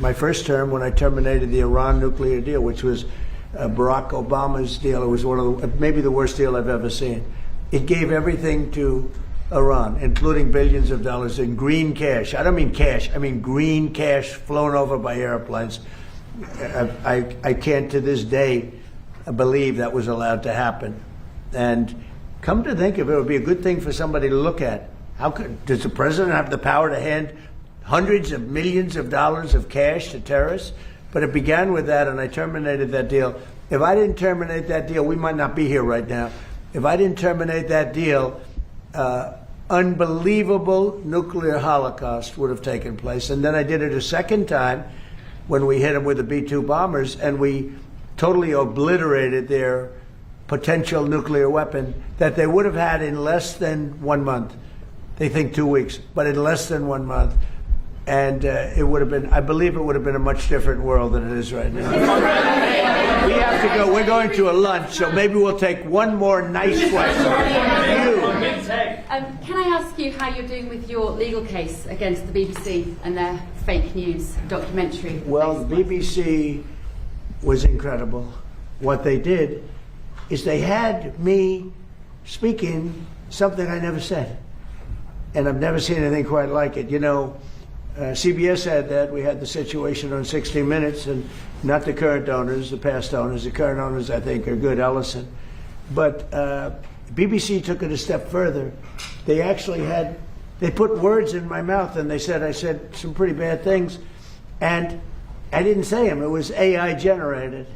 my first term when I terminated the Iran nuclear deal, which was Barack Obama's deal. It was one of maybe the worst deal I've ever seen. It gave everything to Iran, including billions of dollars in green cash. I don't mean cash. I mean green cash flown over by airplanes. I can't to this day believe that was allowed to happen. And come to think of it, it would be a good thing for somebody to look at. Does the president have the power to hand hundreds of millions of dollars of cash to terrorists? But it began with that, and I terminated that deal. If I didn't terminate that deal, we might not be here right now. If I didn't terminate that deal, unbelievable nuclear holocaust would have taken place. And then I did it a second time when we hit them with the B-2 bombers, and we totally obliterated their potential nuclear weapon that they would have had in less than 1 month. They think 2 weeks, but in less than 1 month. And it would have been, I believe it would have been a much different world than it is right now. We have to go. We're going to a lunch, so maybe we'll take one more nice question. Can I ask you how you're doing with your legal case against the BBC and their fake news documentary? Well, the BBC was incredible. What they did is they had me speaking something I never said. And I've never seen anything quite like it. You know, CBS had that. We had the situation on 60 Minutes, and not the current owners, the past owners. The current owners, I think, are good, Ellison. But BBC took it a step further. They actually they put words in my mouth, and I said some pretty bad things. And I didn't say them. It was AI generated.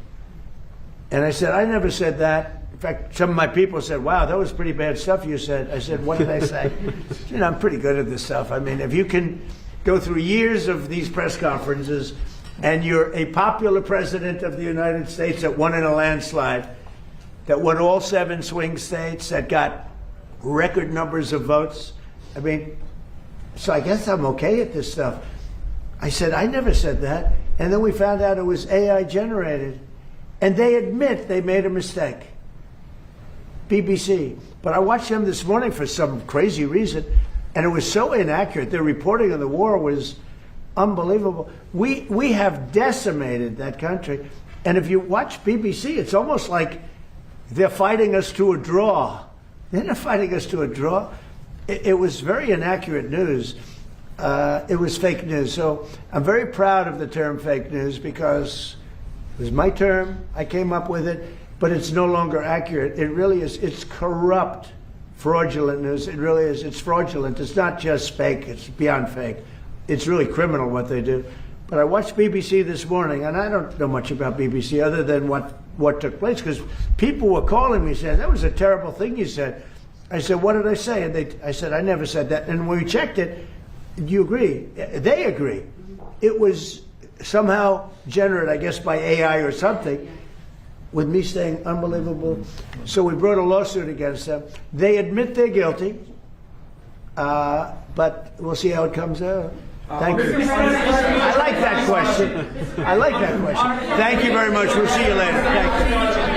And I said, I never said that. In fact, some of my people said, wow, that was pretty bad stuff you said. I said, what did I say? You know, I'm pretty good at this stuff. I mean, if you can go through years of these press conferences and you're a popular president of the United States that won in a landslide, that won all 7 swing states, that got record numbers of votes. I mean, so I guess I'm okay at this stuff. I said, I never said that. And then we found out it was AI generated. And they admit they made a mistake. BBC. But I watched them this morning for some crazy reason, and it was so inaccurate. Their reporting of the war was unbelievable. We have decimated that country. And if you watch BBC, it's almost like they're fighting us to a draw. They're not fighting us to a draw. It was very inaccurate news. It was fake news. So I'm very proud of the term fake news because it was my term. I came up with it, but it's no longer accurate. It really is. It's corrupt, fraudulent news. It really is. It's fraudulent. It's not just fake. It's beyond fake. It's really criminal what they do. But I watched BBC this morning, and I don't know much about BBC other than what took place, because people were calling me saying, that was a terrible thing you said. I said, what did I say? And I said, I never said that. And when we checked it, do you agree? They agree. It was somehow generated, I guess, by AI or something, with me saying unbelievable. So we brought a lawsuit against them. They admit they're guilty, but we'll see how it comes out. Thank you. I like that question. I like that question. Thank you very much. We'll see you later. Thank you.